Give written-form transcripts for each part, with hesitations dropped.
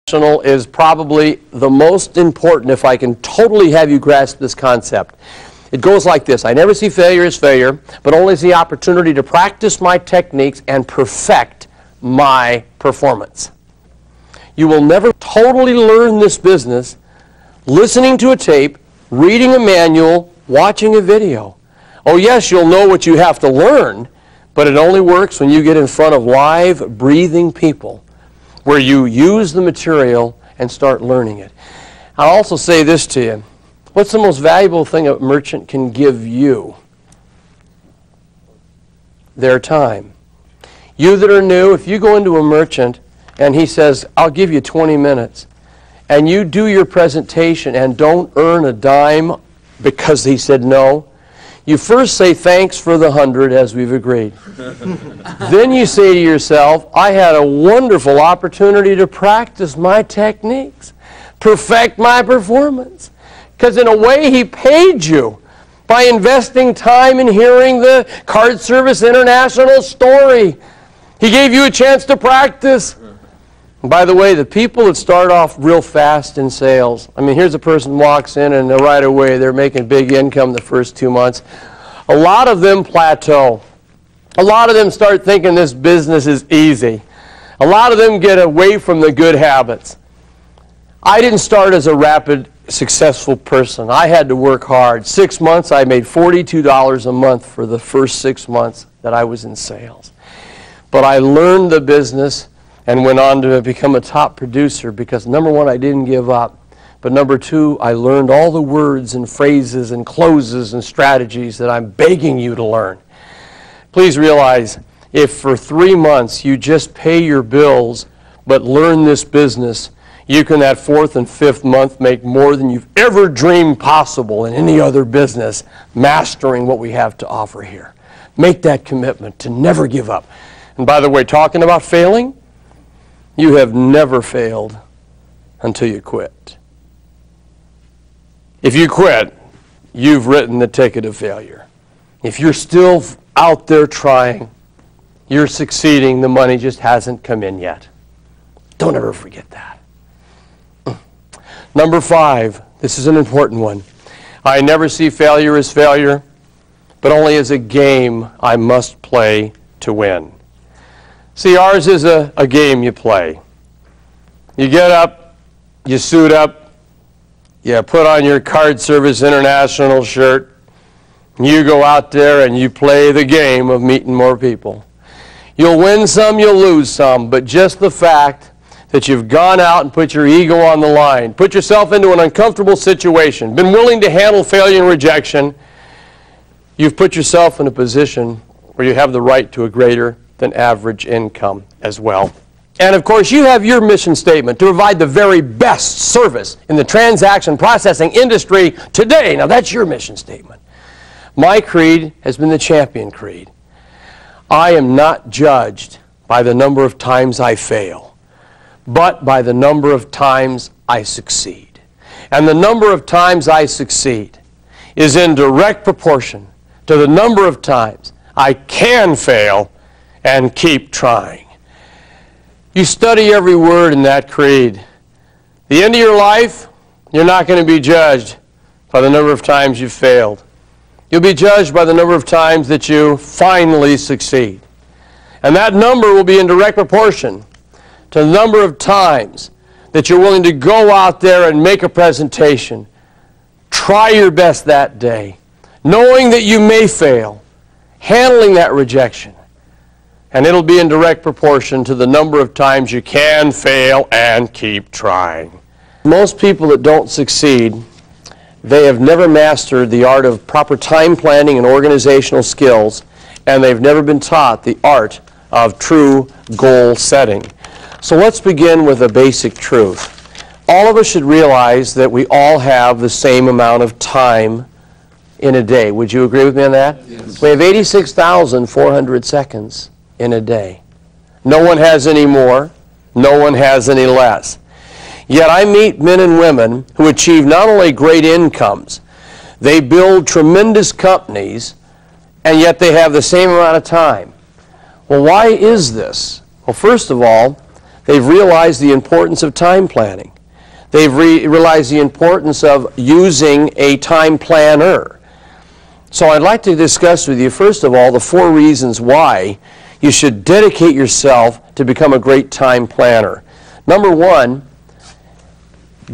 Is probably the most important if I can totally have you grasp this concept. It goes like this: I never see failure as failure, but only as the opportunity to practice my techniques and perfect my performance. You will never totally learn this business listening to a tape, reading a manual, watching a video. Oh yes, you'll know what you have to learn, but it only works when you get in front of live, breathing people, where you use the material and start learning it. I'll also say this to you. What's the most valuable thing a merchant can give you? Their time. You that are new, if you go into a merchant and he says, I'll give you 20 minutes, and you do your presentation and don't earn a dime because he said no, you first say thanks for the 100 as we've agreed. Then you say to yourself, I had a wonderful opportunity to practice my techniques, perfect my performance. Because in a way he paid you by investing time in hearing the Card Service International story. He gave you a chance to practice. And by the way, the people that start off real fast in sales, I mean, here's a person walks in and right away they're making big income the first 2 months. A lot of them plateau. A lot of them start thinking this business is easy. A lot of them get away from the good habits. I didn't start as a rapid, successful person. I had to work hard. 6 months, I made $42 a month for the first 6 months that I was in sales. But I learned the business and went on to become a top producer because, number one, I didn't give up. But number two, I learned all the words and phrases and closes and strategies that I'm begging you to learn. Please realize, if for 3 months you just pay your bills but learn this business, you can that 4th and 5th month make more than you've ever dreamed possible in any other business, mastering what we have to offer here. Make that commitment to never give up. And by the way, talking about failing, you have never failed until you quit. If you quit, you've written the ticket of failure. If you're still out there trying, you're succeeding, the money just hasn't come in yet. Don't ever forget that. Number 5, this is an important one. I never see failure as failure, but only as a game I must play to win. See, ours is a game you play. You get up, you suit up, you put on your Card Service International shirt, and you go out there and you play the game of meeting more people. You'll win some, you'll lose some, but just the fact that you've gone out and put your ego on the line, put yourself into an uncomfortable situation, been willing to handle failure and rejection, you've put yourself in a position where you have the right to a greater than average income as well. And of course, you have your mission statement to provide the very best service in the transaction processing industry today. Now that's your mission statement. My creed has been the champion creed. I am not judged by the number of times I fail, but by the number of times I succeed. And the number of times I succeed is in direct proportion to the number of times I can fail and keep trying. You study every word in that creed. The end of your life, you're not going to be judged by the number of times you've failed. You'll be judged by the number of times that you finally succeed. And that number will be in direct proportion to the number of times that you're willing to go out there and make a presentation. Try your best that day, knowing that you may fail, handling that rejection. And it'll be in direct proportion to the number of times you can fail and keep trying. Most people that don't succeed, they have never mastered the art of proper time planning and organizational skills, and they've never been taught the art of true goal setting. So let's begin with a basic truth. All of us should realize that we all have the same amount of time in a day. Would you agree with me on that? Yes. We have 86,400 seconds in a day. No one has any more. No one has any less. Yet I meet men and women who achieve not only great incomes, they build tremendous companies, and yet they have the same amount of time. Well, why is this? Well, first of all, They've realized the importance of time planning. They've realized the importance of using a time planner. So I'd like to discuss with you, first of all, the 4 reasons why you should dedicate yourself to become a great time planner. Number 1,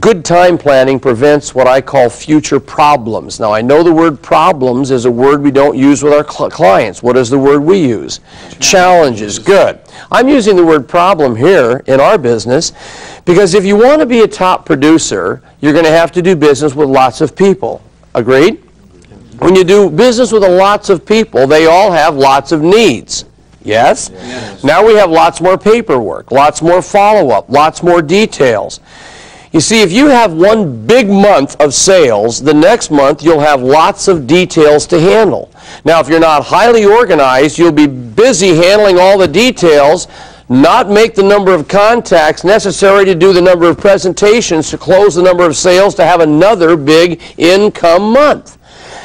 good time planning prevents what I call future problems. Now, I know the word problems is a word we don't use with our clients. What is the word we use? Challenges. Good. I'm using the word problem here in our business because if you want to be a top producer, you're going to have to do business with lots of people. Agreed? When you do business with lots of people, they all have lots of needs. Yes? Yes. Now we have lots more paperwork, lots more follow-up, lots more details. You see, if you have one big month of sales, the next month you'll have lots of details to handle. Now, if you're not highly organized, you'll be busy handling all the details, not make the number of contacts necessary to do the number of presentations, to close the number of sales, to have another big income month.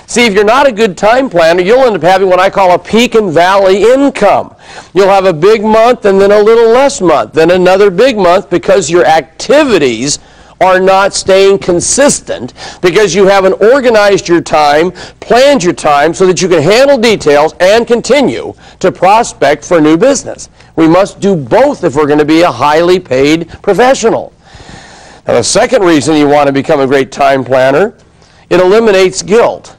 See, if you're not a good time planner, you'll end up having what I call a peak and valley income. You'll have a big month and then a little less month, then another big month because your activities are not staying consistent, because you haven't organized your time, planned your time so that you can handle details and continue to prospect for new business. We must do both if we're going to be a highly paid professional. Now, the second reason you want to become a great time planner, it eliminates guilt.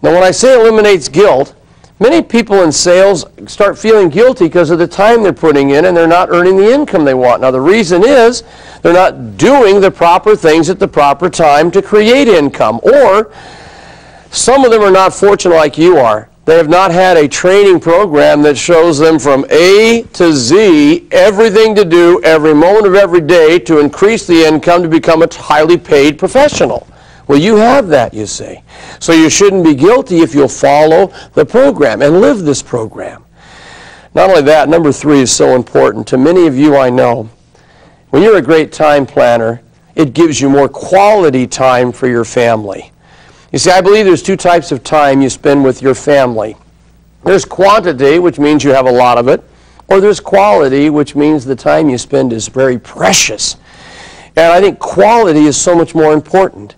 Now, when I say eliminates guilt, many people in sales start feeling guilty because of the time they're putting in and they're not earning the income they want. Now, the reason is they're not doing the proper things at the proper time to create income. Or some of them are not fortunate like you are. They have not had a training program that shows them from A to Z everything to do every moment of every day to increase the income to become a highly paid professional. Well, you have that, you see. So you shouldn't be guilty if you'll follow the program and live this program. Not only that, number 3 is so important. To many of you I know, when you're a great time planner, it gives you more quality time for your family. You see, I believe there's 2 types of time you spend with your family. There's quantity, which means you have a lot of it, or there's quality, which means the time you spend is very precious. And I think quality is so much more important.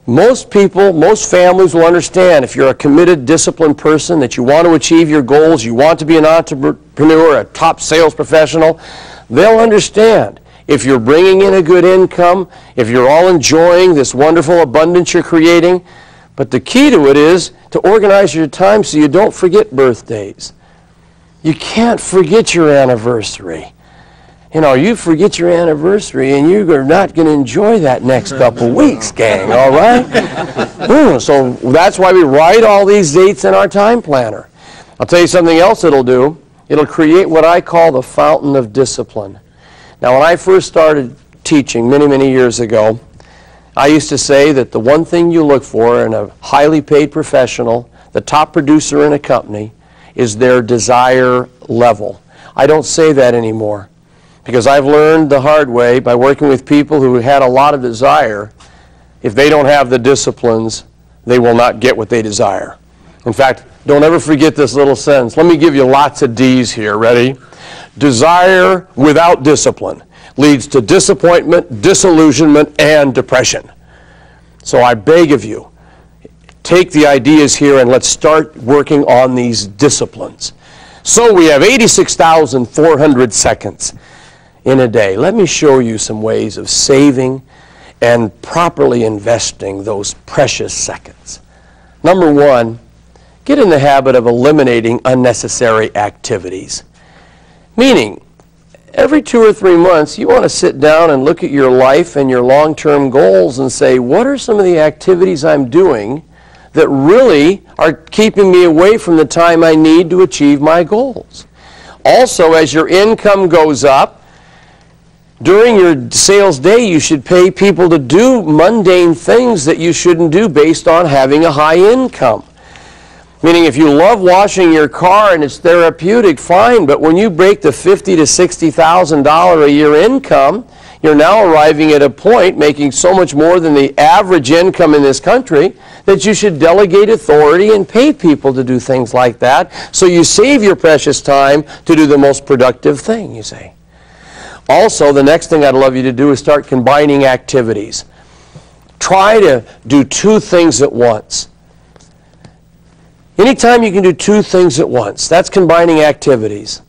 Most people, most families will understand if you're a committed, disciplined person, that you want to achieve your goals, you want to be an entrepreneur, a top sales professional, they'll understand. If you're bringing in a good income, if you're all enjoying this wonderful abundance you're creating, but the key to it is to organize your time so you don't forget birthdays. You can't forget your anniversary. You know, you forget your anniversary and you're not going to enjoy that next couple weeks, gang, all right? So that's why we write all these dates in our time planner. I'll tell you something else it'll do. It'll create what I call the fountain of discipline. Now, when I first started teaching many, many years ago, I used to say that the one thing you look for in a highly paid professional, the top producer in a company, is their desire level. I don't say that anymore, because I've learned the hard way by working with people who had a lot of desire. If they don't have the disciplines, they will not get what they desire. In fact, don't ever forget this little sentence. Let me give you lots of D's here. Ready? Desire without discipline leads to disappointment, disillusionment, and depression. So I beg of you, take the ideas here and let's start working on these disciplines. So we have 86,400 seconds in a day. Let me show you some ways of saving and properly investing those precious seconds. Number 1, get in the habit of eliminating unnecessary activities. Meaning, every 2 or 3 months, you want to sit down and look at your life and your long-term goals and say, what are some of the activities I'm doing that really are keeping me away from the time I need to achieve my goals? Also, as your income goes up, during your sales day, you should pay people to do mundane things that you shouldn't do based on having a high income. Meaning, if you love washing your car and it's therapeutic, fine, but when you break the $50,000 to $60,000 a year income, you're now arriving at a point making so much more than the average income in this country that you should delegate authority and pay people to do things like that, so you save your precious time to do the most productive thing, you say. Also, the next thing I'd love you to do is start combining activities. Try to do two things at once. Anytime you can do two things at once, that's combining activities.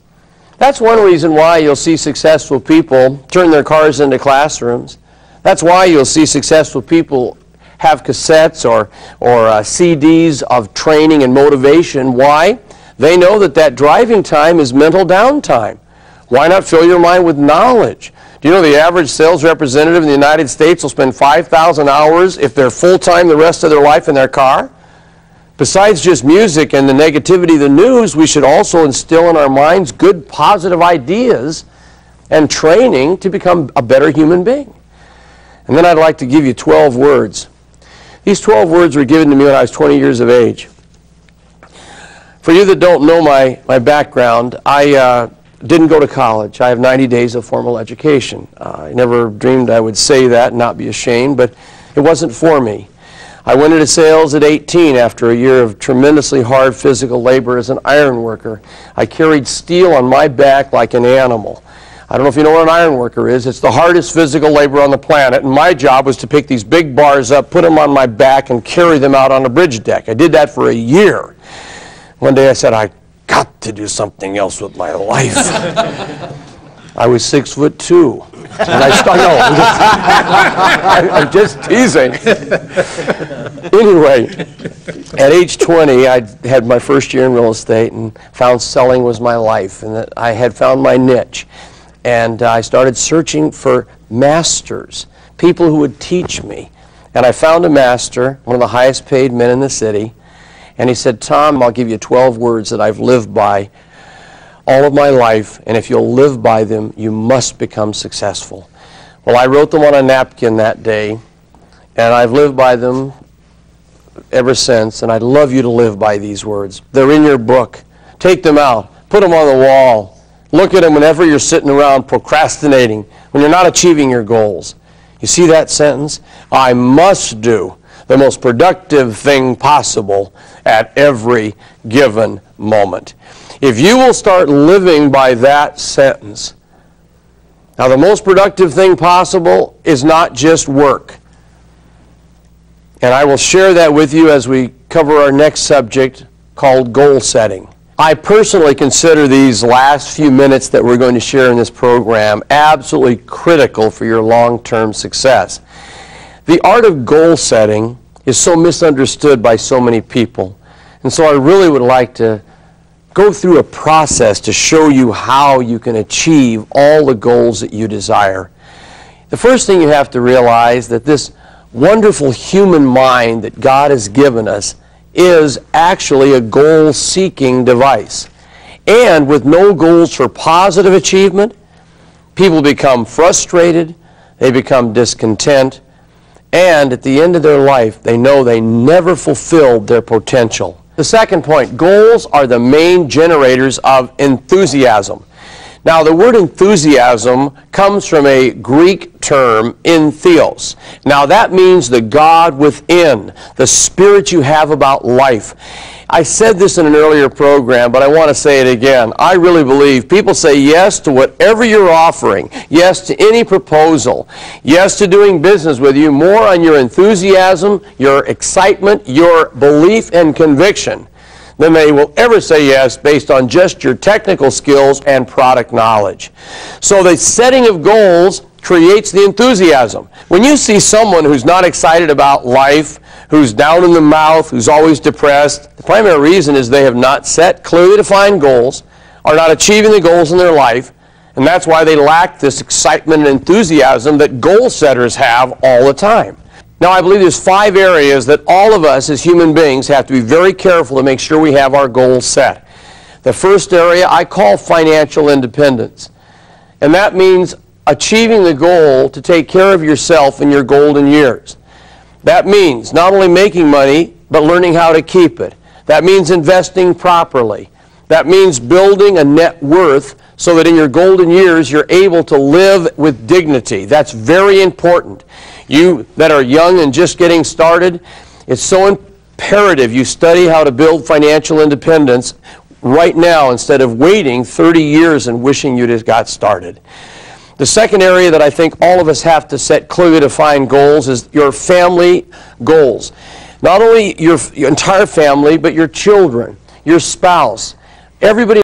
That's one reason why you'll see successful people turn their cars into classrooms. That's why you'll see successful people have cassettes or CDs of training and motivation. Why? They know that that driving time is mental downtime. Why not fill your mind with knowledge? Do you know the average sales representative in the United States will spend 5,000 hours if they're full-time the rest of their life in their car? Besides just music and the negativity of the news, we should also instill in our minds good, positive ideas and training to become a better human being. And then I'd like to give you 12 words. These 12 words were given to me when I was 20 years of age. For you that don't know my background, I didn't go to college. I have 90 days of formal education. I never dreamed I would say that and not be ashamed, but it wasn't for me. I went into sales at 18 after a year of tremendously hard physical labor as an iron worker. I carried steel on my back like an animal. I don't know if you know what an iron worker is. It's the hardest physical labor on the planet, and my job was to pick these big bars up, put them on my back, and carry them out on the bridge deck. I did that for a year. One day I said, I got to do something else with my life. I was 6'2". And I'm just teasing. Anyway, at age 20, I had my first year in real estate and found selling was my life, and that I had found my niche. And I started searching for masters, people who would teach me. And I found a master, one of the highest paid men in the city, and he said, Tom, I'll give you 12 words that I've lived by all of my life, and if you'll live by them, you must become successful. Well, I wrote them on a napkin that day, and I've lived by them ever since, and I'd love you to live by these words. They're in your book. Take them out. Put them on the wall. Look at them whenever you're sitting around procrastinating, when you're not achieving your goals. You see that sentence? I must do the most productive thing possible at every given moment. If you will start living by that sentence, now the most productive thing possible is not just work. And I will share that with you as we cover our next subject called goal setting. I personally consider these last few minutes that we're going to share in this program absolutely critical for your long-term success. The art of goal setting is so misunderstood by so many people. And so I really would like to go through a process to show you how you can achieve all the goals that you desire. The first thing you have to realize that this wonderful human mind that God has given us is actually a goal-seeking device. And with no goals for positive achievement, people become frustrated, they become discontent, and at the end of their life, they know they never fulfilled their potential. The second point, goals are the main generators of enthusiasm. Now, the word enthusiasm comes from a Greek term, entheos. Now, that means the God within, the spirit you have about life. I said this in an earlier program, but I want to say it again. I really believe people say yes to whatever you're offering, yes to any proposal, yes to doing business with you, more on your enthusiasm, your excitement, your belief and conviction than they will ever say yes based on just your technical skills and product knowledge. So the setting of goals creates the enthusiasm. When you see someone who's not excited about life, who's down in the mouth, who's always depressed, the primary reason is they have not set clearly defined goals, are not achieving the goals in their life, and that's why they lack this excitement and enthusiasm that goal setters have all the time. Now, I believe there's 5 areas that all of us as human beings have to be very careful to make sure we have our goals set. The first area I call financial independence, and that means achieving the goal to take care of yourself in your golden years. That means not only making money, but learning how to keep it. That means investing properly. That means building a net worth so that in your golden years you're able to live with dignity. That's very important. You that are young and just getting started, it's so imperative you study how to build financial independence right now instead of waiting 30 years and wishing you just got started. The second area that I think all of us have to set clearly defined goals is your family goals. Not only your entire family, but your children, your spouse, everybody